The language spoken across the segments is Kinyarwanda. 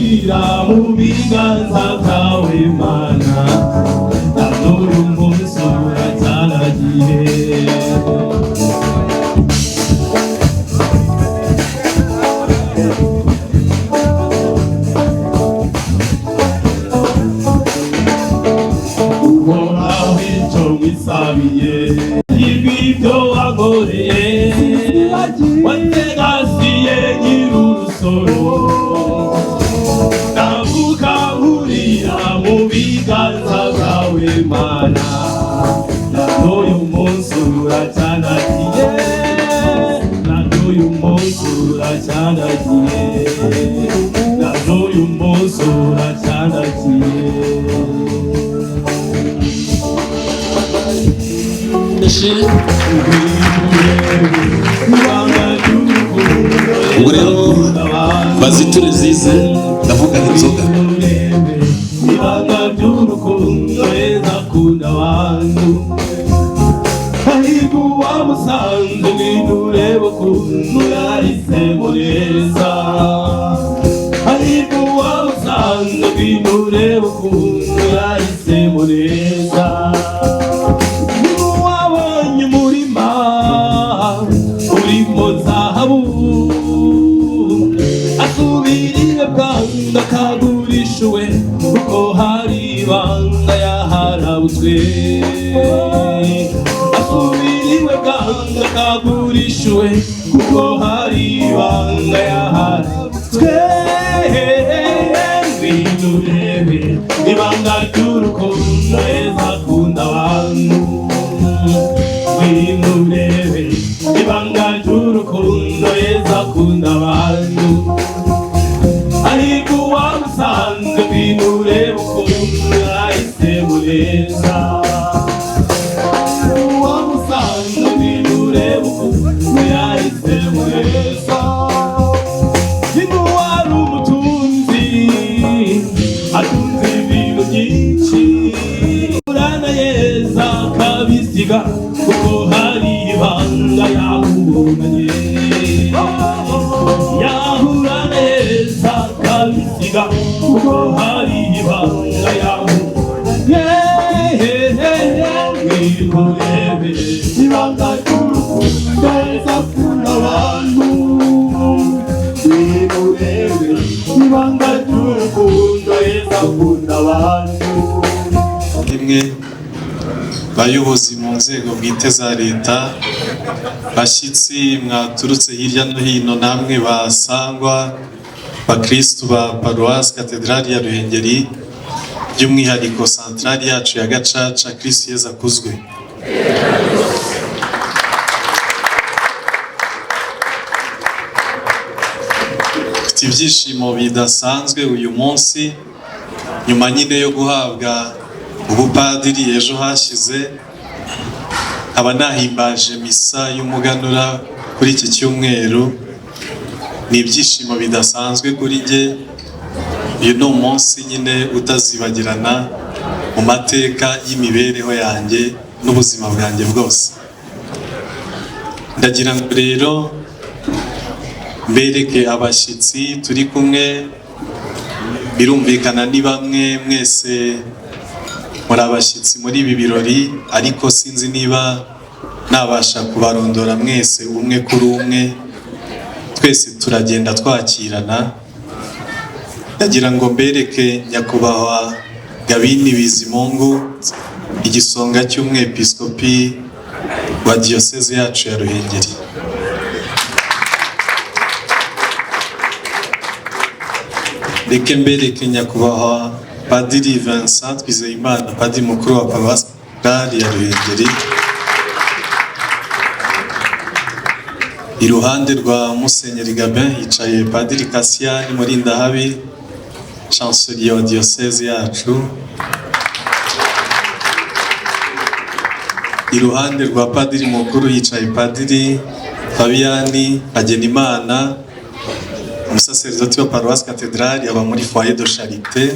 hurira mu biganza byawe Mana n'uyu munsi uracyaragiye uhoraho icyo wisabiye ibyo wagoreye wategasiye nyir'urusoro ndavuga hurira mu biganza byawe Mana n'uyu munsi uracyanagiye n'uyu munsi uracyanagiye n'uyu munsi uracyanagiye ubwo rero baziture zize ndavuga inzoga ibanga ry'urukundo heza kunda abantu hahirwa uwamusanze ngwino urebe ukuntu yahisemo neza hahirwa uwamusanze ngwino urebe ukuntu yahisemo neza wabonye umurima urimo zahabu asubiriye bwanga kagurishuwe kuko hari ibanga yaharabutswe asubiriwe bwanga kagurishuwe kuko hari ibanga yaharabutswe ngwino urebe ibanga ry'urukundo heza akunda abantu ngwino urebe ibanga ry'urukundo heza akunda abantu ariko uwamusanze ngwino urebe ukuntu yahisemo neza uwamusanze ngwino urebe ukuntu yahisemo neza ngwino wari umutunzi atunze ibintu byinshi urana yeza akabisiga kuko hari ibanga yakubonanye yahura neza akabisiga kuko hari ibanga yakubonanye ngwino urebe ibanga ry'urukundo heza akunda abantu ngwino urebe ibanga ry'urukundo heza akunda abantu rimwe bayobozi mu nzego bwite za leta bashyitsi mwaturutse hirya no hino namwe basangwa bakristu ba paruwasi katedrali ya Ruhengeri by'umwihariko santrali yacu ya Gacaca Kristo Yezu akuzwe mfite ibyishimo bidasanzwe uyu munsi nyuma nyine yo guhabwa ubupadiri ejo hashize aba nahimbaje misa y'umuganura kuri iki cyumweru ni ibyishimo bidasanzwe kuri njye uyu ni umunsi nyine utazibagirana mu mateka y'imibereho yanjye n'ubuzima bwanjye bwose ndagira ngo rero mbereke abashyitsi turi kumwe birumvikana ni bamwe mwese muri abashyitsi muri ibi birori ariko sinzi niba nabasha kubarondora mwese umwe kuri umwe twese turagenda twakirana ndagira ngo mbereke nyakubahwa Gabini Bizimungu igisonga cy'umwepiskopi wa diyoseze yacu ya Ruhengeri reke mbereke nyakubahwa Padiri Vincent Twizeyimana Padiri mukuru wa paruwasi ya Ruhengeri iruhande rwa Musenyeri Gabin yicaye Padiri Cassian Murindahabi chancelier wa diyoseze yacu iruhande rwa Padiri mukuru yicaye Padiri Fabiani Hagenimana umusaseridoti wa paruwasi katedrali aba muri foyer de charité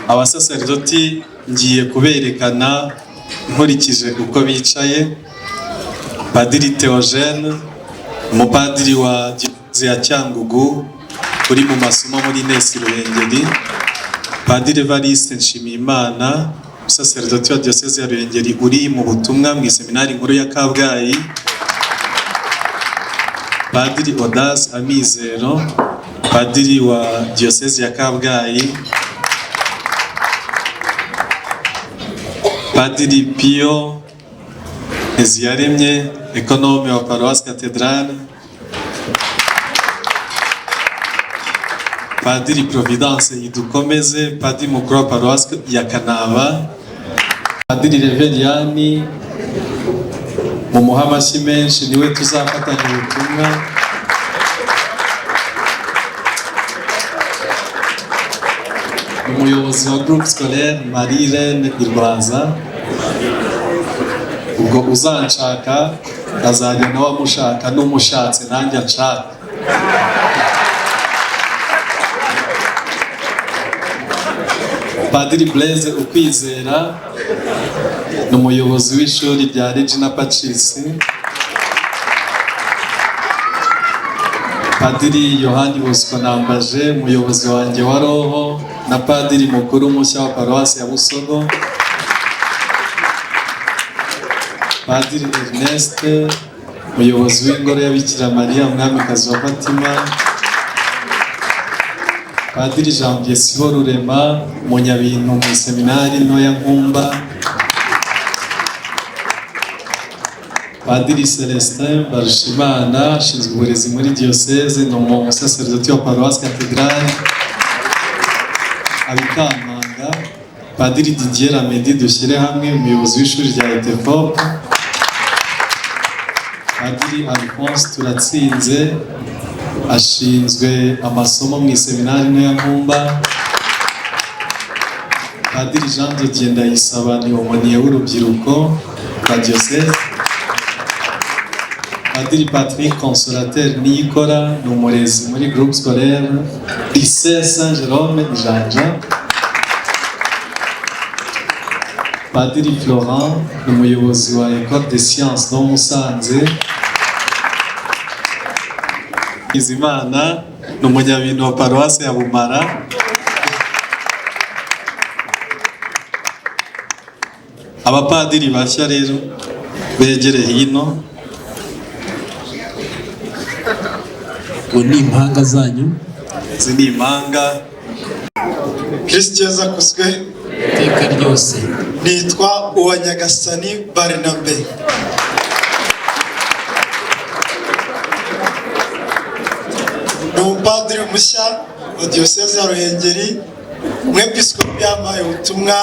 abasaseridoti ngiye kuberekana nkurikije uko bicaye Padiri Theogene umupadiri wa ya Cyangugu uri mu masomo muri Nesi Ruhengeri, Padiri Evariste Nshimiyimana umusaseridoti wa Diyoseze ya Ruhengeri uri mu butumwa mu seminari nkuru ya Kabgayi, Padiri Odas Amizero Padiri wa Diyoseze ya Kabgayi, Padiri Pio Eziyaremye ekonome wa Paroisse Cathedrale, Padiri Providence Idukomeze Padiri mukuru wa Paroisse ya Kanaba, Padiri Reveriyani mu muhamashyi menshi niwe tuzafatanya ubutumwa, umuyobozi wa groupe scolaire Marie Reine Irwaza. Ubwo uzanshaka azajya nawe amushaka, n'umushatse nanjye anshaka. Padiri Blaise Ukwizera ni umuyobozi w'ishuri rya Regina Pacis, Padiri Yohani Bosco Nambaje umuyobozi wanjye wa roho, na Padiri mukuru mushya wa Paroisse ya Busogo, Padiri Ernest umuyobozi w'ingoro ya Bikira Mariya umwamikazi wa Fatima, Padiri Janvier Siborurema umunyabintu mu seminari ntoya Nkumba, Padiri Celestin Barushimana ashinzwe uburezi muri Diyoseze, ni umusaseridoti wa Paroisse Cathedrale Abikampanga, Padiri Didier Lamedi dushyire hamwe umuyobozi w'ishuri rya ETFOP, Padiri Alphonse Turatsinze ashinzwe amasomo mu seminari ntoya Nkumba, Padiri Jean de Dieu Ndayisaba ni umoniye w'urubyiruko rwa Diyoseze, Padiri Patrick Consolateur Niyikora ni umurezi muri groupe scolaire Lycée Saint Jérôme Ijanja, Padiri Florent ni umuyobozi wa École des Sciences no Musanze, Izimana ni umunyabintu wa Paroisse ya Bumara, abapadiri bashya rero begere hino, ngo ni impanga zanyu, izi ni impanga. Kristo Yezu akuzwe. iteka ryose. Nitwa Uwanyagasani Barnabe. Ni umupadiri mushya wa Diyoseze ya Ruhengeri, umwepiskopi yampaye ubutumwa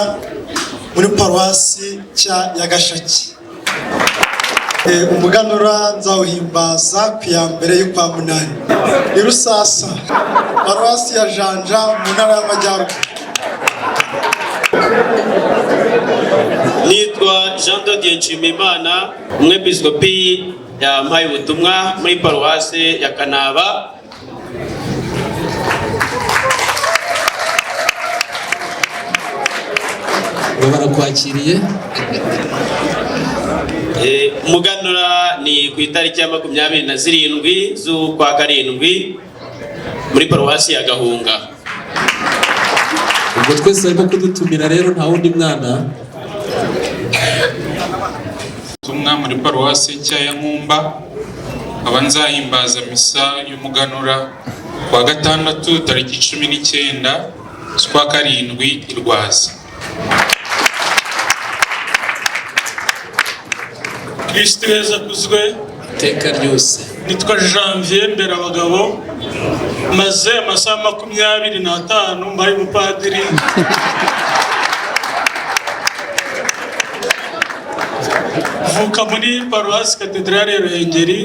muri Paruwasi ya Gashaki. Umuganura nzawuhimbaza ku ya mbere y'ukwa munani i Rusasa, Paruwasi ya Janja mu ntara y'Amajyaruguru. Nitwa Jean de Dieu Nshimiyimana umwepiskopi yampaye ubutumwa muri Paruwasi ya Kanaba. barakwakiriye. Umuganura ni ku itariki ya 27 z'ukwa karindwi muri Paruwasi ya Gahunga. Ubwo twese ariko kudutumira rero nta wundi mwana. Tumwa muri Paruwasi nshya ya Nkumba, abanzahimbaza misa y'umuganura wa gatandatu tariki 19 z'ukwa karindwi i Rwaza. Kristo Yezu akuzwe. Iteka ryose. Nitwa Janvier Mberabagabo, maze amasaha 25 mbaye umupadiri. Vuka muri Paroisse Cathedrale ya Ruhengeri,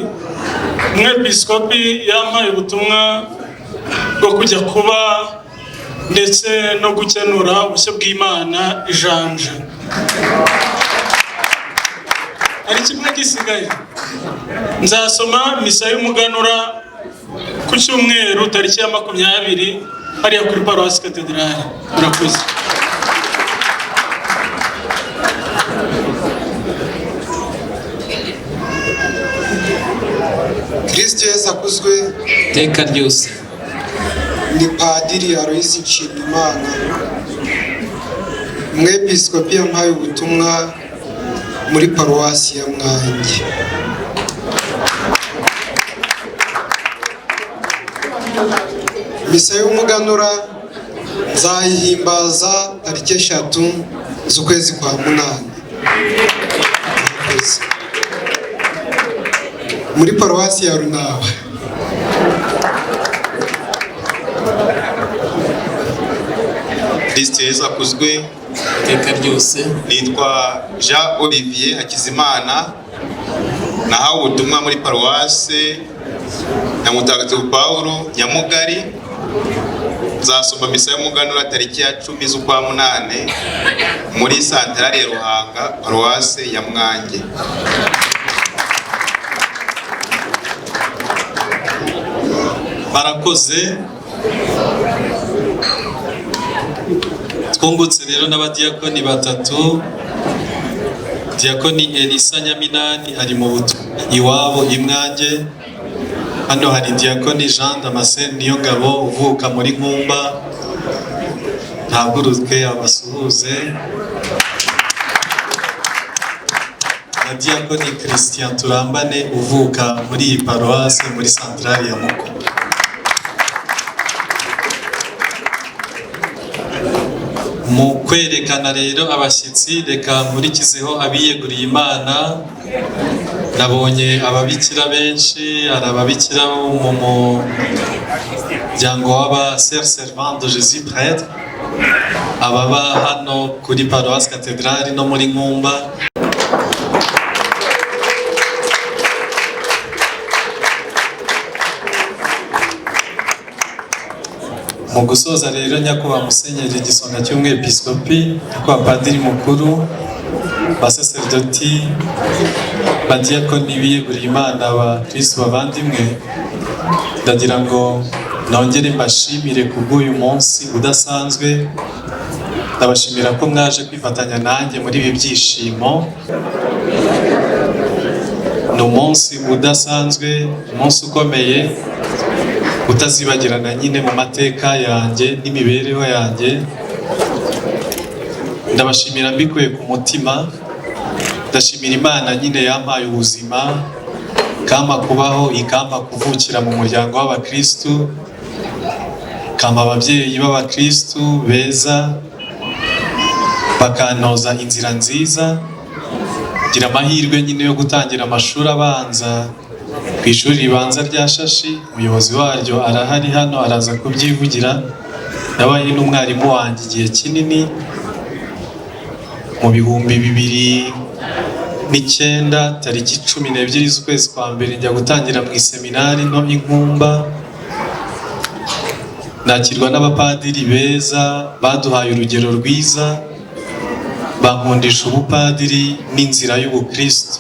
umwepiskopi yampaye ubutumwa bwo kujya kuba ndetse no gukenura ubushyo bw'Imana Ijanja. Ari kimwe gisigaye, nzasoma misa y'umuganura ku cyumweru tariki ya 20 hariya kuri Paroisse Cathedrale. Murakoze. Kristo Yesu akuzwe. iteka ryose. Ni Padiri Aloysi Nshimiyimana, umwepiskopi yampaye ubutumwa muri paruwasi ya Mwange. Misa y'umuganura nzayihimbaza tariki 3 z'ukwezi kwa munani muri paruwasi ya Runaba. Kristo Yesu akuzwe. iteka ryose. Nitwa Jean Olivier Hakizimana, nahawe ubutumwa muri paruwase na Mutagatifu Paulo Nyamugari. Nzasoma misa y'umuganura tariki ya 10 z'ukwa munane muri santarari ya Ruhanga, paruwase ya Mwange. Barakoze. Twungutse rero n'abadiyakoni batatu. Diyakoni Elisa Nyaminani ari mu butumwa iwabo i Mwange. Hano hari Diyakoni Jean Damascene Niyongabo uvuka muri Nkumba, ntaguruke abasuhuze. Na Diyakoni Christian Turambane uvuka muri iyi paruwase muri santarari ya Muko. Mu kwerekana rero abashyitsi, reka nkurikizeho abiyeguriye Imana. Nabonye ababikira benshi, hari ababikira mu muryango w'aba Sœurs Servantes de Jésus Prêtre, ababa hano kuri Paroisse Cathedrale no muri Nkumba. Mu gusoza rero, nyakubahwa Musenyeri Gisonga cy'umwepiskopi, nyakubahwa Padiri mukuru, basaserdoti, badiyakoni biyeguriye Imana, abakristo bavandimwe, ndagira ngo nongere mbashimire kubw'uyu munsi udasanzwe. Ndabashimira ko mwaje kwifatanya nanjye muri ibi byishimo. Ni umunsi udasanzwe, umunsi ukomeye, utazibagirana nyine mu mateka yanjye n'imibereho yanjye. Ndabashimira mbikuye ku mutima. Ndashimira Imana nyine yampaye ubuzima, ikampa kubaho, ikampa kuvukira mu muryango w'abakristu, ikampa ababyeyi b'abakristu beza, bakantoza inzira nziza. Ngira amahirwe nyine yo gutangira amashuri abanza ku ishuri ribanza rya Shashi. Umuyobozi waryo arahari hano, araza kubyivugira. Yabaye n'umwarimu wanjye igihe kinini. Mu 2009 tariki 12 z'ukwezi kwa mbere njya gutangira mu iseminari no Inkumba. Nakirwa n'abapadiri beza baduhaye urugero rwiza, bankundisha ubupadiri n'inzira y'ubukristo.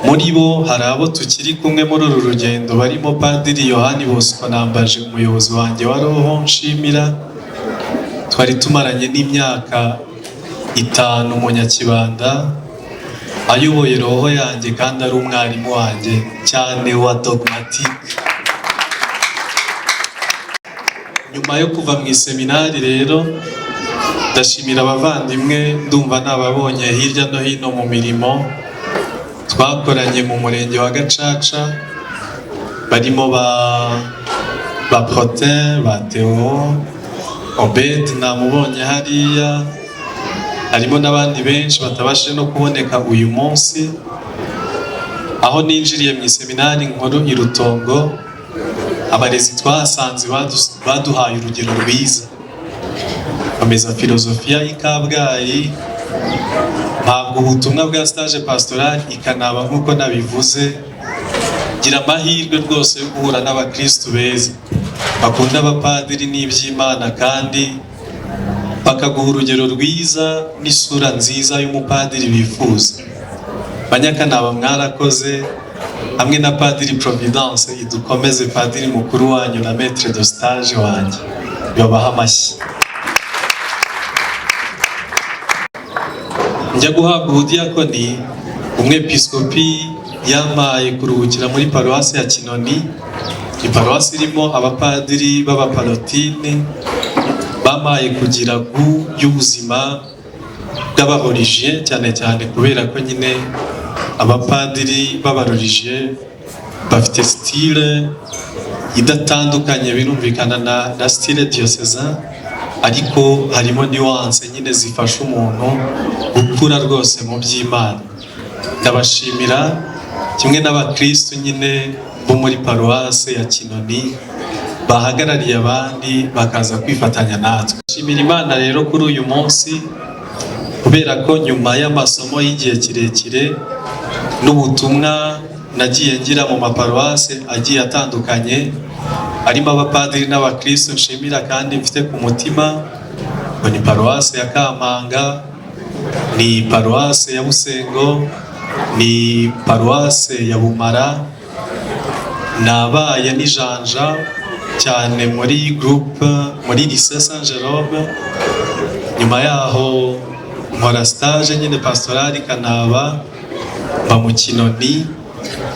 Muri bo hari abo tukiri kumwe muri uru rugendo, barimo Padiri Yohani Bosco Nambaje, umuyobozi wanjye wa roho nshimira. Twari tumaranye n'imyaka 5 mu Nyakibanda, ayoboye roho yanjye kandi ari umwarimu wanjye cyane wa dogmatique. Nyuma yo kuva mu iseminari rero, ndashimira abavandimwe ndumva nababonye hirya no hino mu mirimo twakoranye mu murenge wa Gacaca, barimo ba Protin, ba Theo, Obed namubonye hariya, harimo n'abandi benshi batabashije no kuboneka uyu munsi. Aho ninjiriye mu iseminari nkuru i Rutongo, abarezi twahasanze baduhaye urugero rwiza. Bameza filozofiya i Kabgayi, ntabwo ubutumwa bwa stage pastoral i Kanaba nk'uko nabivuze. Gira amahirwe rwose yo guhura n'abakristu beza bakunda abapadiri n'iby'Imana, kandi bakaguha urugero rwiza n'isura nziza y'umupadiri bifuza. Banyakanaba mwarakoze, hamwe na Padiri Providence idukomeze, padiri mukuru wanyu na maître de stage wanjye, babaha amashyi. Njya guhabwa ubudiyakoni, umwepiskopi yamaye kuruhukira muri paruwasi ya Kinoni. Ni paruwasi irimo abapadiri b'abaparotine bamaye kugira gu y'ubuzima bw'abahorijie, cyane cyane kubera ko nyine abapadiri b'abahorijie bafite style idatandukanye, birumvikana na style diocesan, ariko harimo nuance nyine zifasha umuntu gukura rwose mu by'Imana. Ndabashimira kimwe n'abakristo nyine bo muri paruwase ya Kinoni bahagarariye abandi bakaza kwifatanya natwe. Ndashimira Imana rero kuri uyu munsi, kubera ko nyuma y'amasomo y'igihe kirekire n'ubutumwa nagiye ngira mu maparuwase agiye atandukanye, harimo abapadiri n'abakristo nshimira kandi mfite ku mutima, ngo ni paruwase ya Kampanga, ni paruwase ya Busengo, ni paruwase ya Bumara, nabaye n'ijanja cyane muri groupe muri lycée Saint Jérôme. Nyuma yaho nkora stage nyine pastorali Kanaba, mba mu Kinoni.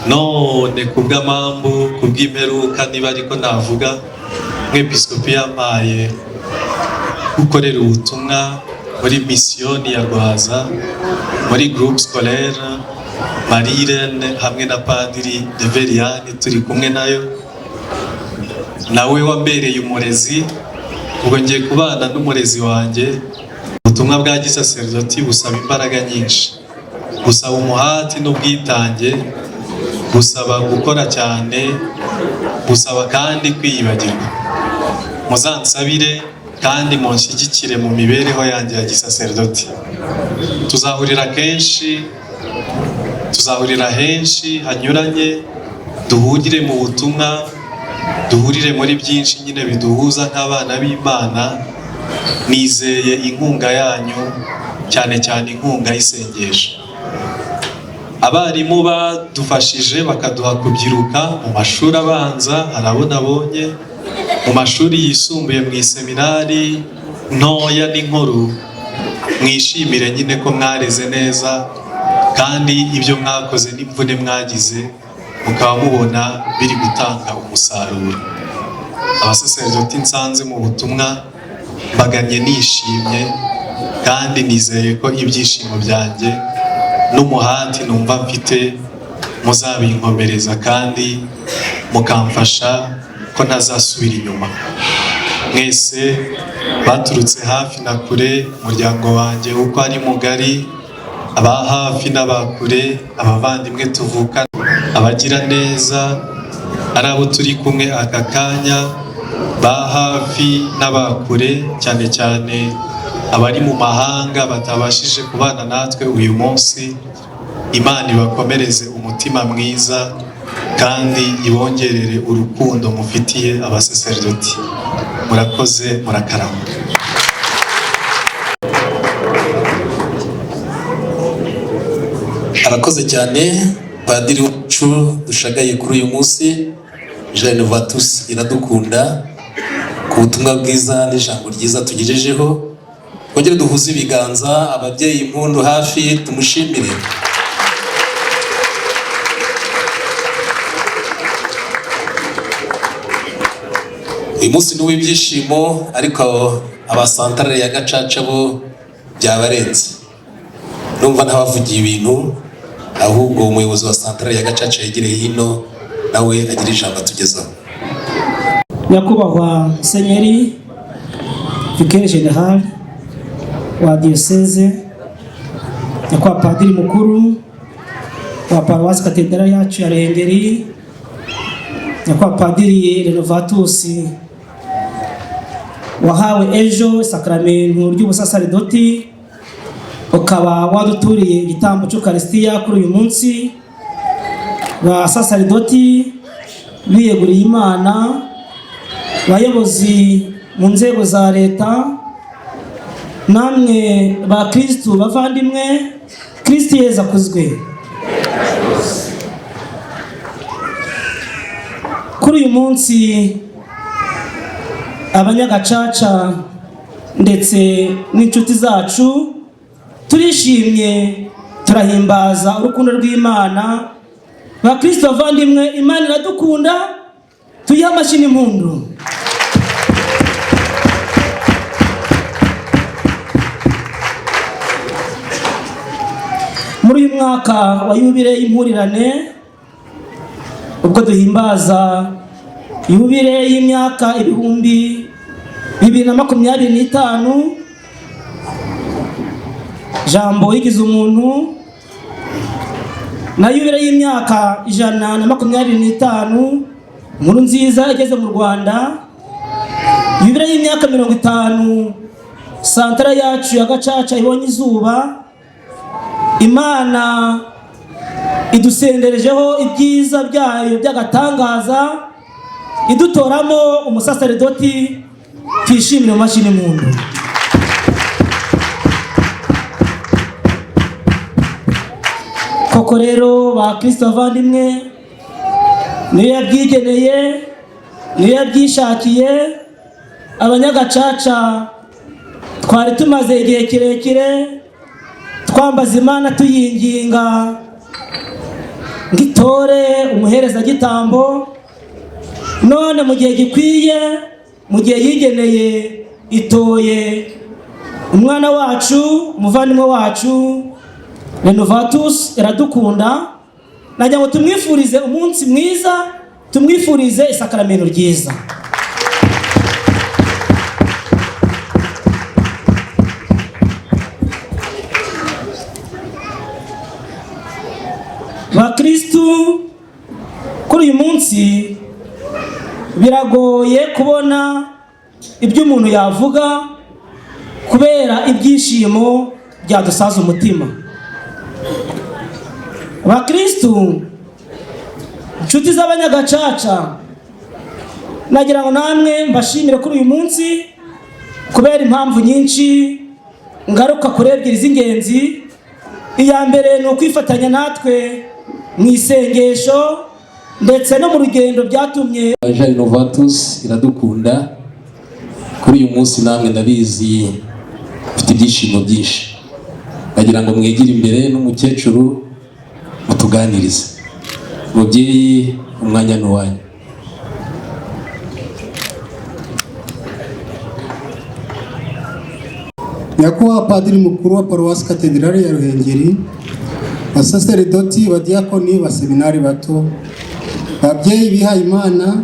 None kubw'amambu kubw'imperuka niba ariko navuga, nk'episkopi yampaye gukorera ubutumwa muri misiyoni ya Rwaza, muri groupe scolaire Marie-Irene hamwe na padiri Deveriani turi kumwe nayo, nawe wambereye umurezi. Ubwo ngiye kubana n'umurezi wanjye. Ubutumwa bwa gisaserdoti busaba imbaraga nyinshi, busaba umuhati n'ubwitange, busaba gukora cyane, busaba kandi kwiyibagirwa. Muzansabire kandi munshyigikire mu mibereho yanjye ya gisaserdoti. Tuzahurira henshi hanyuranye, duhurire mu butumwa, duhurire muri byinshi nyine biduhuza nk'abana b'Imana. Nizeye inkunga yanyu, cyane cyane inkunga y'isengesho. Abarimu badufashije bakaduha kubyiruka mu mashuri abanza, hari abo nabonye mu mashuri yisumbuye mu iseminari ntoya n'inkuru. Mwishimire nyine ko mwareze neza, kandi ibyo mwakoze n'imvune mwagize mukaba mubona biri gutanga umusaruro. Abasaserdoti nsanze mu butumwa mbaganye nishimye, kandi nizeye ko ibyishimo byanjye n'umuhati numva mfite muzabinkomereza, kandi mukamfasha ko ntazasubira inyuma. Mwese baturutse hafi na kure, umuryango wanjye uko ari mugari, aba hafi n'abakure, abavandimwe tuvukana, abagira neza, ari abo turi kumwe aka kanya, ba hafi n'abakure, cyane cyane abari mu mahanga batabashije kubana natwe uyu munsi. Imana ibakomereze umutima mwiza, kandi ibongerere urukundo mufitiye abasaserdoti. Murakoze, murakarama. Arakoze cyane padiri wacu dushagaye kuri uyu munsi, Jean Novatus Iradukunda, ku butumwa bwiza n'ijambo ryiza tugejejeho. Twongere duhuze ibiganza, ababyeyi impundu hafi, tumushimire. Uyu munsi ni uw'ibyishimo, ariko abasantarare ya Gacaca bo byabarenze. Numva ntabavugiye ibintu, ahubwo umuyobozi wa santarare ya Gacaca yegereye hino nawe agira ijambo atugezaho. Nyakubahwa Musenyeri Vicaire General wa Diocese, nyakubahwa Padiri mukuru wa Paruwasi Katedrali yacu ya Ruhengeri, nyakubahwa Padiri Renovatus wahawe ejo sakramento ry'ubusaserdoti, ukaba waduturiye igitambo cy'Ukaristiya kuri uyu munsi. Basaserdoti biyeguriye Imana, bayobozi mu nzego za leta, namwe ba Kristu bavandimwe, Kristu Yezu akuzwe. Kuri uyu munsi abanyagacaca ndetse n'inshuti zacu turishimye, turahimbaza urukundo rw'Imana bakristo bavandimwe, Imana iradukunda, tuyihe amashyi n'impundu. Muri uyu mwaka wa yubile y'impurirane, ubwo duhimbaza yubile y'imyaka 2025, jambo yigize umuntu, na yubile y'imyaka 125, inkuru nziza igeze mu Rwanda, yubile y'imyaka 50, santara yacu ya Gacaca ibonye izuba. Imana idusenderejeho ibyiza byayo by'agatangaza, idutoramo umusaseredoti, twishimire mu mashyi n'impundu. Koko rero bakristo bavandimwe, niyo yabyigeneye, niyo yabyishakiye. Abanyagacaca twari tumaze igihe kirekire twambaza Imana tuyinginga ngitore umuhereza gitambo, none mu gihe gikwiye, mu gihe yigeneye, itoye umwana wacu, umuvandimwe wacu Renovatus Iradukunda. Najya ngo tumwifurize umunsi mwiza, tumwifurize isakaramento ryiza. Bakristu, kuri uyu munsi biragoye kubona ibyo umuntu yavuga kubera ibyishimo byadusaza umutima. Bakristu, inshuti z'Abanyagacaca, nagira ngo namwe mbashimire kuri uyu munsi kubera impamvu nyinshi, ngaruka kuri ebyiri z'ingenzi. Iya mbere ni ukwifatanya natwe mu isengesho ndetse no mu rugendo byatumye Jean Renovatus Iradukunda. Kuri uyu munsi namwe ndabizi mfite ibyishimo byinshi, nagira ngo mwegire imbere n'umukecuru mutuganirize. Mubyeyi, umwanya n'uwanyu. Nyakubahwa Padiri mukuru wa Paruwasi Katedrali ya Ruhengeri, basaseredoti, badiakoni, baseminari bato, babyeyi bihaye Imana,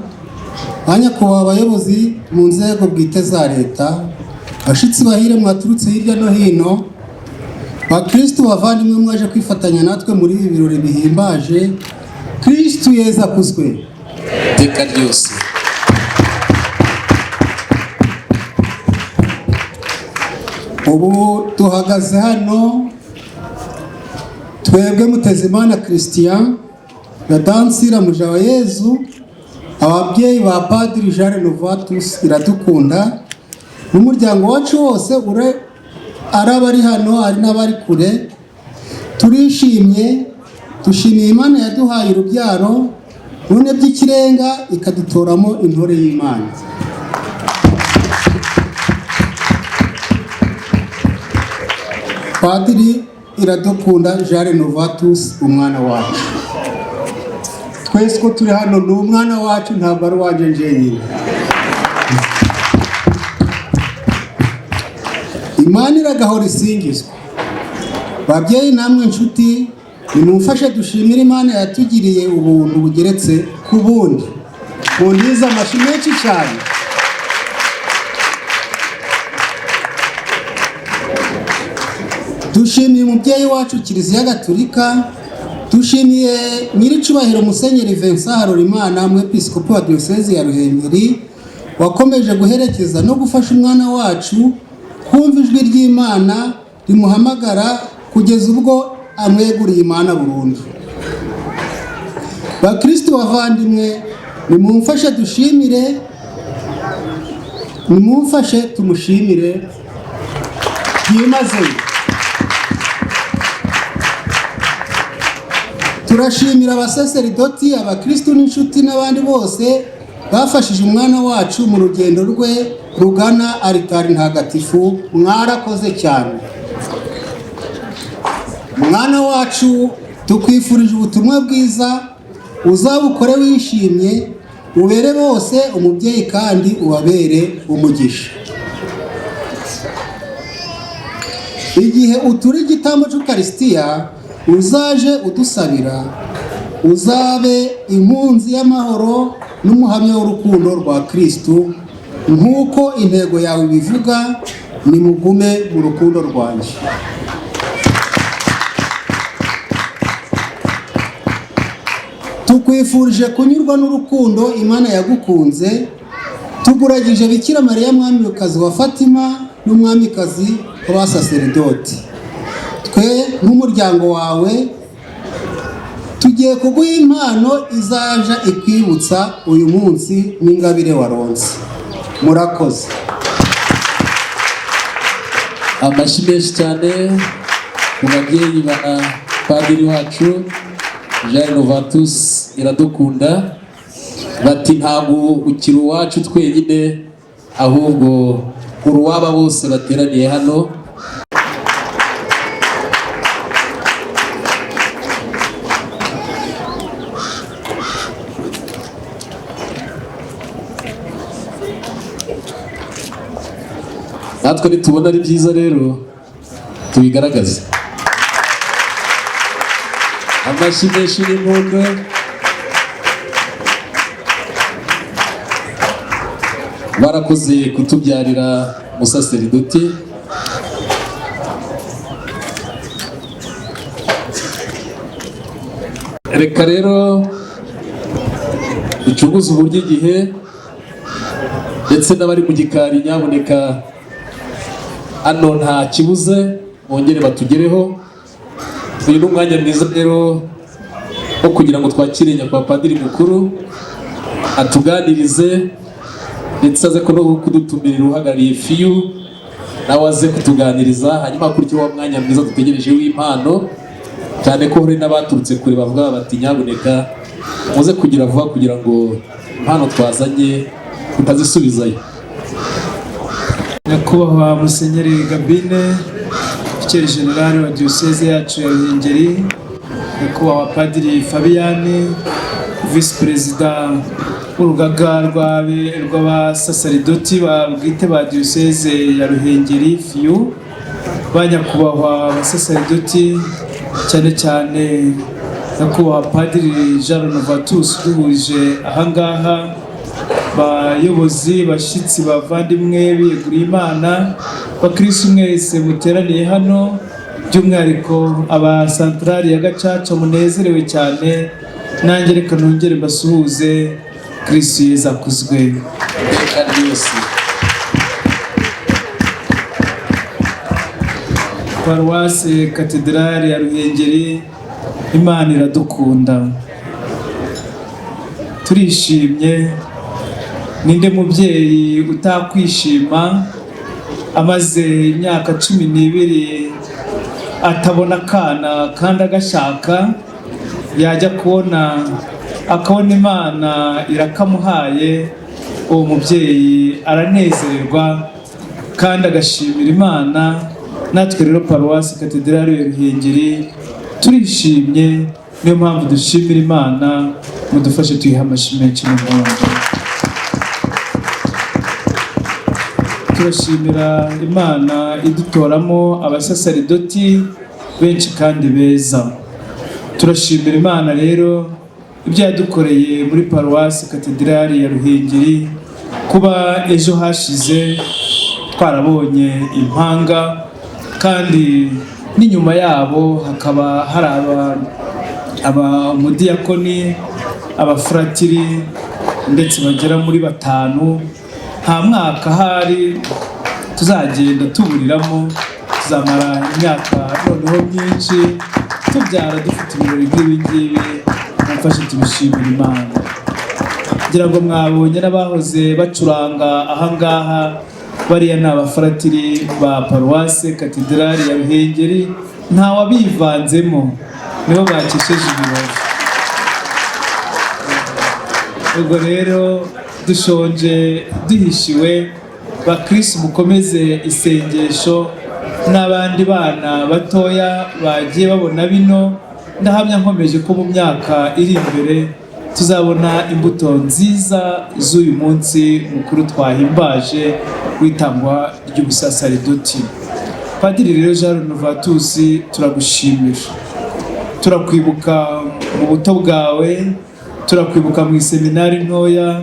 banyakubahwa abayobozi mu nzego bwite za leta, bashitsi bahire mwaturutse hirya no hino, bakristu bavandimwe mwaje kwifatanya natwe muri ibi birori bihimbaje. Kristu Yezu akuzwe iteka ryose. Ubu tuhagaze hano twebwe Mutezimana Christian na Dansira Mujawayezu, ababyeyi ba Padiri Jean Renovatus Iradukunda, n'umuryango wacu wose ari abari hano ari n'abari kure. Turishimye, dushimiye Imana yaduhaye urubyaro none by'ikirenga ikadutoramo intore y'Imana. Padiri Iradukunda Jean Renovatus, umwana wacu. Twese ko turi hano ni umwana wacu, ntabwo ari uwanje njyenyine. Imana iragahora isingizwa. Babyeyi namwe inshuti, nimumfashe dushimire Imana yatugiriye ubuntu bugeretse ku bundi. Mundiza amashyi menshi cyane. Dushimiye umubyeyi wacu Kiliziya Gatolika, dushimiye nyiricubahiro Musenyeri Vincent Harorimana, umwepiskopi wa Diocese ya Ruhengeri, wakomeje guherekeza no gufasha umwana wacu kumva ijwi ry'Imana rimuhamagara kugeza ubwo amweguriye Imana burundu. Bakristo bavandimwe, nimumfashe dushimire, nimumfashe tumushimire byimazeyo. Turashimira abasaseridoti, abakristo n'inshuti n'abandi bose bafashije umwana wacu mu rugendo rwe rugana Alitari Ntagatifu. Mwarakoze cyane. Mwana wacu, tukwifurije ubutumwa bwiza uzabukore wishimye, ubere bose umubyeyi kandi ubabere umugisha. Igihe utura igitambo cy'Ukarisitiya uzaje udusabira, uzabe impunzi y'amahoro n'umuhamya w'urukundo rwa Kristu, nk'uko intego yawe bivuga, nimugume mu rukundo rwanjye. Tukwifurije kunyurwa n'urukundo Imana yagukunze, tuguragije Bikira Mariya mwamikazi wa Fatima n'umwamikazi w'abasaseridoti. Twe n'umuryango wawe tugiye kuguha impano izaja ikwibutsa uyu munsi n'ingabire waronse. Murakoze. Amashyi menshi cyane ku babyeyi ba padiri wacu Jean Novatus Iradukunda, bati ntabwo ukiri uwacu twenyine, ahubwo uruwaba bose bateraniye hano. Natwe nitubona ari byiza rero tubigaragaze. Amashyi menshi n'impundu. Barakoze kutubyarira umusaseridoti. Reka rero ducuguze uburyo igihe, ndetse n'abari mu gikari nyaboneka hano nta kibuze, bongere batugereho. Uyu ni umwanya mwiza rero wo kugira ngo twakire nyakubahwa padiri mukuru atuganirize, ndetse aze no kudutumirira uhagarariye FIU nawe aze kutuganiriza, hanyuma akurikiyeho mwanya mwiza dutegereje w'impano, cyane ko hari n'abaturutse kure bavuga bati nyaboneka muze kugira vuba kugira ngo impano twazanye tutazisubizayo. Nyakubahwa Musenyeri Gabine, Vicaire General wa Diocese yacu ya Ruhengeri, Nyakubahwa Padiri Fabian, Vice President w'urugaga rw'abasaseridoti bwite ba Diocese ya Ruhengeri FIU, ba nyakubahwa abasaseridoti, cyane cyane Nyakubahwa Padiri Jean Novatus duhurije ahangaha, bayobozi, bashyitsi, bavandimwe biyeguriye Imana, bakristo mwese muteraniye hano, by'umwihariko aba santrali ya Gacaca munezerewe cyane, nanjye reka nongere mbasuhuze. Kristo Yesu akuzwe. Paruwasi Katedrali ya Ruhengeri, Imana iradukunda. Turishimye. Ninde mubyeyi utakwishima amaze imyaka 12 atabona kana kandi agashaka, yajya akabona Imana irakamuhaye, uwo mubyeyi aranezererwa kandi agashimira Imana. Natwe rero Paruwasi Katedrali ya Ruhengeri turishimye, niyo mpamvu dushimira Imana. Mudufashe tuyiha amashyi menshi n'impundu. Turashimira Imana idutoramo abasaseridoti benshi kandi beza. Turashimira Imana rero ibyo yadukoreye muri Paruwasi Katedrali ya Ruhengeri, kuba ejo hashize twarabonye impanga, kandi n'inyuma yabo hakaba hari abamudiyakoni, abafuratiri, ndetse bagera muri 5. Nta mwaka hari tuzagenda tuburiramo, tuzamara imyaka noneho myinshi tubyara dufite ibirori nk'ibi ngibi. Mufashe tubishimira Imana. Ngira ngo mwabonye n'abahoze bacuranga ahangaha, bariya ni abafaratiri ba Paruwasi Katedrali ya Ruhengeri, nta wabivanzemo, nibo bakesheje ibirori. Ubwo rero dushonje duhishiwe, bakristo mukomeze isengesho, n'abandi bana batoya bagiye babona bino, ndahamya nkomeje ko mu myaka iri imbere tuzabona imbuto nziza z'uyu munsi mukuru twahimbaje w'itangwa ry'ubusasaridoti. Padiri rero Jean Renovatus, turagushimira, turakwibuka mu buto bwawe, turakwibuka mu iseminari ntoya,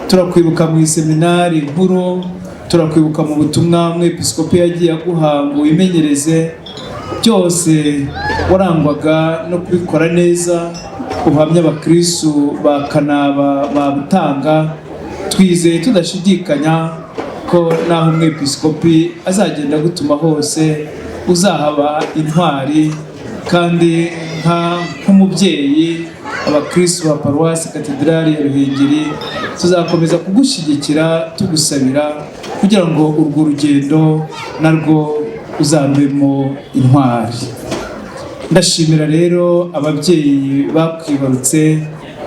turakwibuka mu iseminari nkuru, turakwibuka mu butumwa umwepiskopi yagiye aguha ngo wimenyereze. Byose warangwaga no kubikora neza, ubuhamya abakristu bakanaba babutanga. Twizeye tudashidikanya ko naho umwepiskopi azagenda gutuma hose uzahaba intwari, kandi nk'umubyeyi abakristu ba Paruwasi Katedrali ya Ruhengeri tuzakomeza kugushyigikira tugusabira kugira ngo urwo rugendo narwo uzambemo intwari. Ndashimira rero ababyeyi bakwibarutse,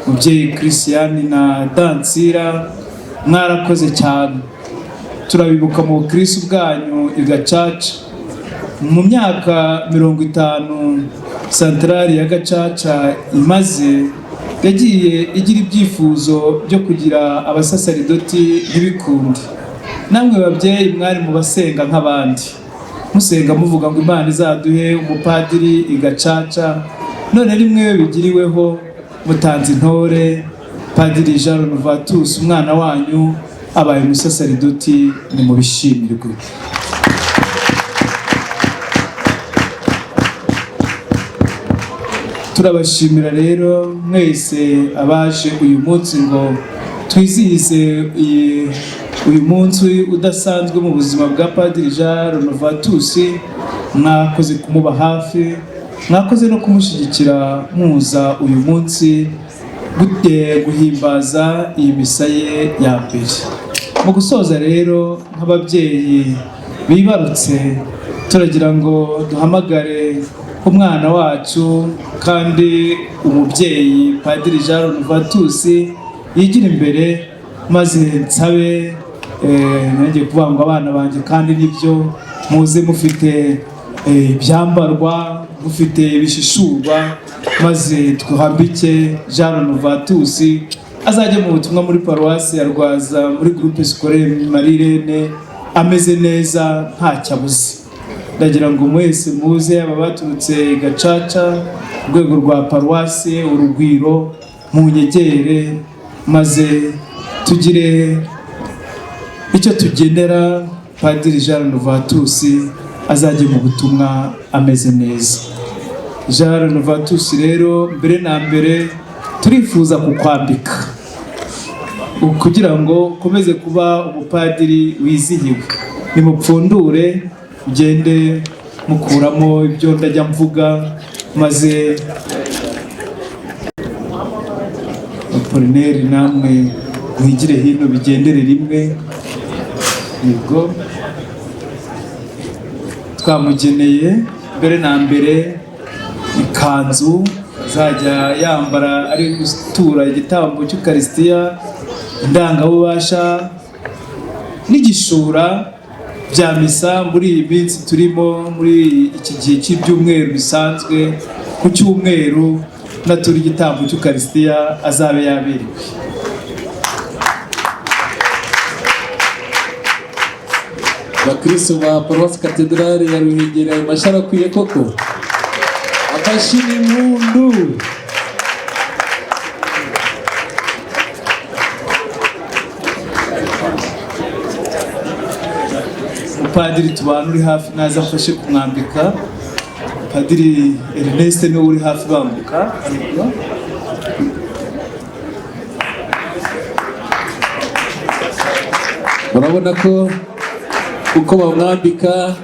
mubyeyi Christiane na Dansira, mwarakoze cyane. Turabibuka mu bukristu bwanyu i Gacaca. Mu myaka 50 santarari ya Gacaca imaze, yagiye igira ibyifuzo byo kugira abasasaridoti ntibikunde. Namwe babyeyi mwari mu basenga nk'abandi, musenga muvuga ngo Imana izaduhe umupadiri i Gacaca. None rimwe bigiriweho, mutanze intore, Padiri Jean Renovatus umwana wanyu abaye umusasaridoti, ni mu bishimirwe. Turabashimira rero mwese abaje uyu munsi ngo twizihize uyu munsi udasanzwe mu buzima bwa Padiri Jean Renovatus. Mwakoze kumuba hafi, mwakoze no kumushyigikira muza uyu munsi guhimbaza iyi misa ye ya mbere. Mu gusoza rero, nk'ababyeyi bibarutse, turagira ngo duhamagare umwana wacu kandi umubyeyi Padiri Jean Renovatus yigira imbere, maze nsabe nanjye kuvuga ngo abana banjye kandi nibyo muze mufite ibyambarwa, mufite ibishishurwa, maze twahambike Jean Renovatus azajya mu butumwa muri Paruwasi ya Rwaza muri groupe scolaire Marirene ameze neza ntacyo abuze. Ndagira ngo mwese muze, aba baturutse Gacaca urwego rwa Paruwasi Urugwiro, munyegere maze tugire icyo tugenera Padiri Jean Renovatus azajye mu butumwa ameze neza. Jean Renovatus rero, mbere na mbere turifuza kukwambika kugira ngo ukomeze kuba umupadiri wizihiwe. Nimupfundure ugende mukuramo ibyo ndajya mvuga, maze Apolineri namwe mwigire hino bigendere rimwe. Nibwo twamugeneye mbere na mbere ikanzu azajya yambara ari gutura igitambo cy'Ukarisitiya, indangabubasha n'igishura bya misa muri iyi minsi turimo, muri iki gihe cy'ibyumweru bisanzwe. Ku cyumweru natura igitambo cy'Ukarisitiya azabe yaberewe. Bakristo ba Paruwasi Katedrali ya Ruhengeri, ayo mashara akwiye koko? Akashira impundu. Padiri tubana uri hafi naza afashe kumwambika. Padiri Ernest niwe uri hafi bambuka. Urabona ko uko bamwambika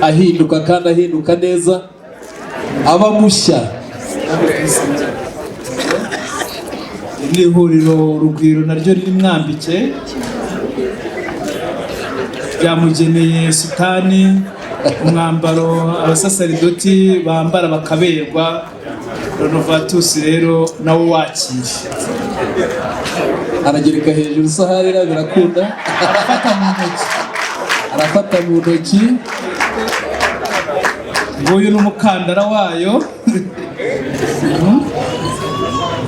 ahinduka kandi ahinduka neza, aba mushya. Ni ihuriro Urugwiro naryo riri mwambike, byamugeneye sitani, umwambaro abasasaridoti bambara bakaberwa. Renovatus rero nawe wakire, aragereka hejuru saharira birakunda, arafata mu ntoki. Nguyu n'umukandara wayo.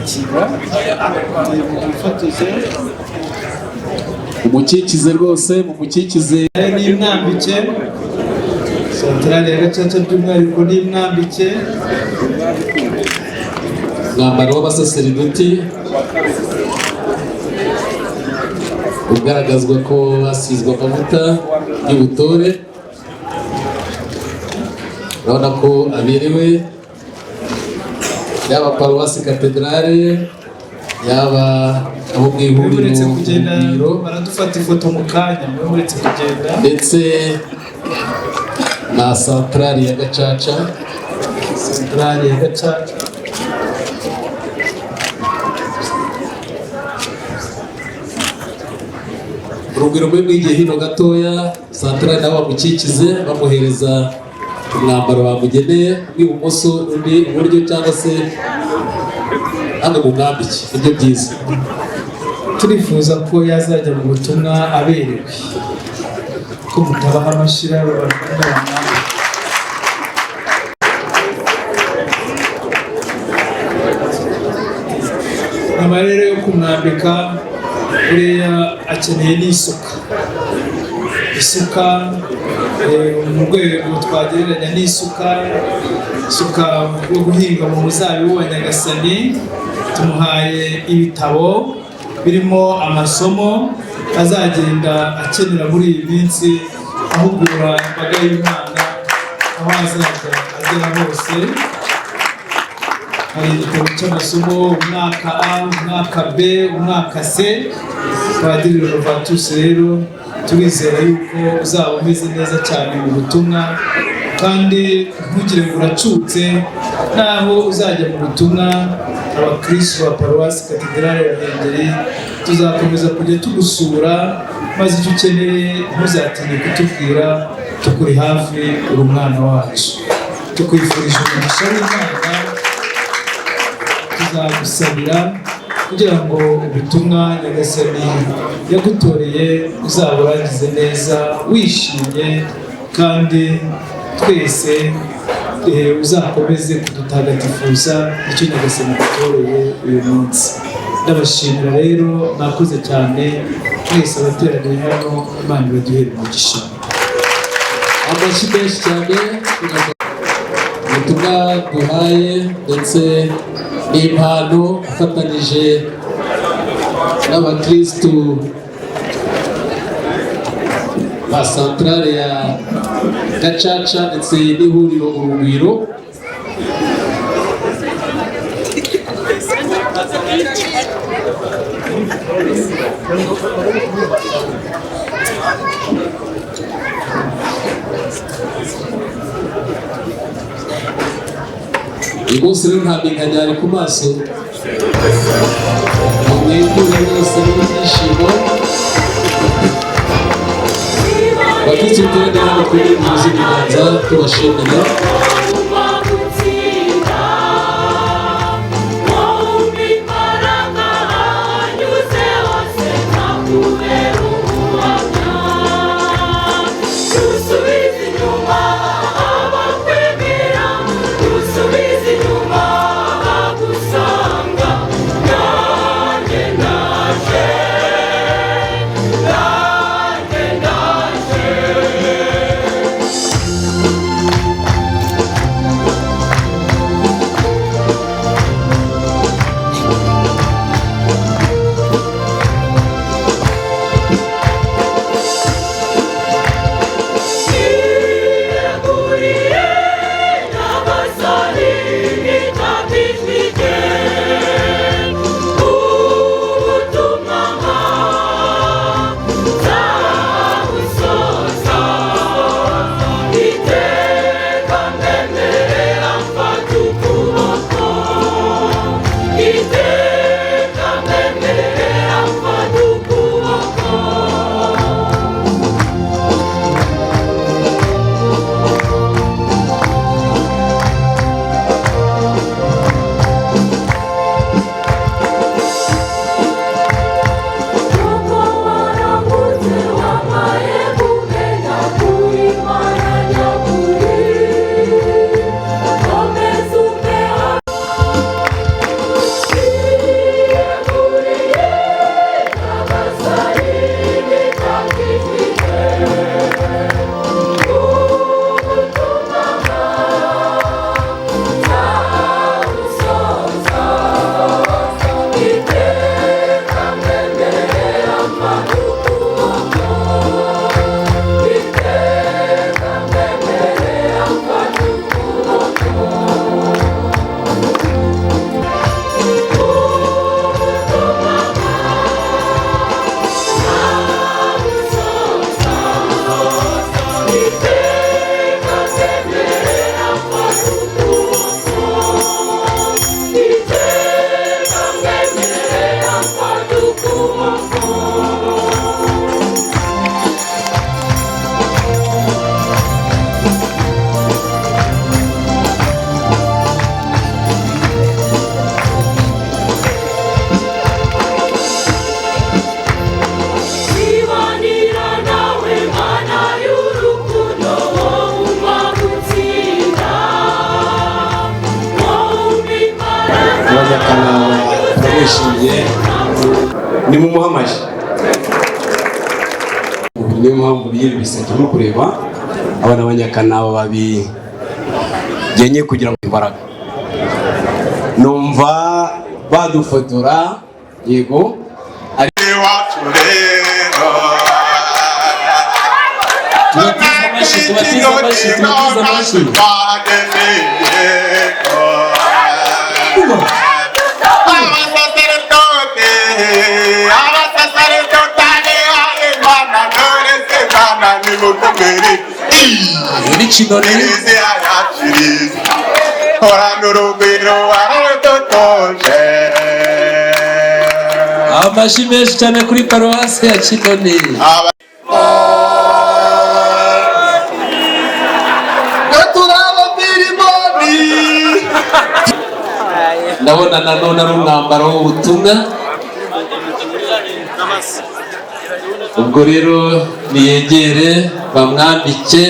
kwakira ifotoze umukikize rwose mumukikize n'imwambike santarari ya Gacaca by'umwihariko n'imwambike umwambaro w'abasaseridoti ugaragazwa ko basizwe amavuta y'ubutore, urabona ko aberewe, yaba paruwasi katedrale yaba abo mu ihuriro baradufata ifoto mu kanya muretse kugenda, ndetse na santarari ya Gacaca. santarari ya Gacaca urugwiro rwe rw'igihe hino gatoya, santarari nabo bamukikize bamuhereza umwambaro bamugeneye, ibumoso undi iburyo cyangwa se hano mu mwambike, nibyo byiza. turifuza ko yazajya mu butumwa aberewe, ko mutabaha amashira bakunda nyuma rero yo kumwambika buriya akeneye n'isuka, isuka mu rwego twagereranya n'isuka yo guhinga mu muzabibu wa Nyagasani. Tumuhaye ibitabo birimo amasomo azagenda akenera muri iyi minsi ahugura imbaga y'Imana aho azajya agera hose. Hari igitabo cy'amasomo umwaka A, umwaka B, umwaka C. Padiri Renovatus rero turizera yuko uzaba umeze neza cyane mu butumwa, kandi ntugire ngo uracutse. Naho uzajya mu butumwa, abakristo ba paruwasi katedrale ya Ruhengeri tuzakomeza kujya tugusura, maze icyo ukeneye ntuzatinye kutubwira, tukuri hafi, uri umwana wacu. Tukwifurije umugisha w'Imana, tuzagusabira kugira ngo ubutumwa Nyagasani yagutoreye uzaburangize neza wishimye, kandi twese uzakomeze kudutagatifuza icyo Nyagasani agutoreye uyu munsi. Ndabashimira rero, mwakoze cyane mwese abateraniye hano, Imana ibaduhere umugisha. Amashyi menshi cyane ubutumwa duhaye ndetse n'impano afatanyije n'abakristu ba santarare ya Gacaca ndetse n'ihuriro Urugwiro. uyu munsi rero nta miganya ari ku maso, mwebwe bose n'ibyishimo bakitse uturere hano kuri muzi ibiganza tubashimira. ni mu muhamaje niyo mpamvu y'ibi biseke no kureba abana b'Abanyakanaba babigenye kugira ngo imbaraga numva badufotora yego ari wacu rero Amashi menshi cyane kuri paruwasi ya Kinoni. Ndabona nanone ari umwambaro w'ubutumwa. Ubwo rero niyegere bamwambike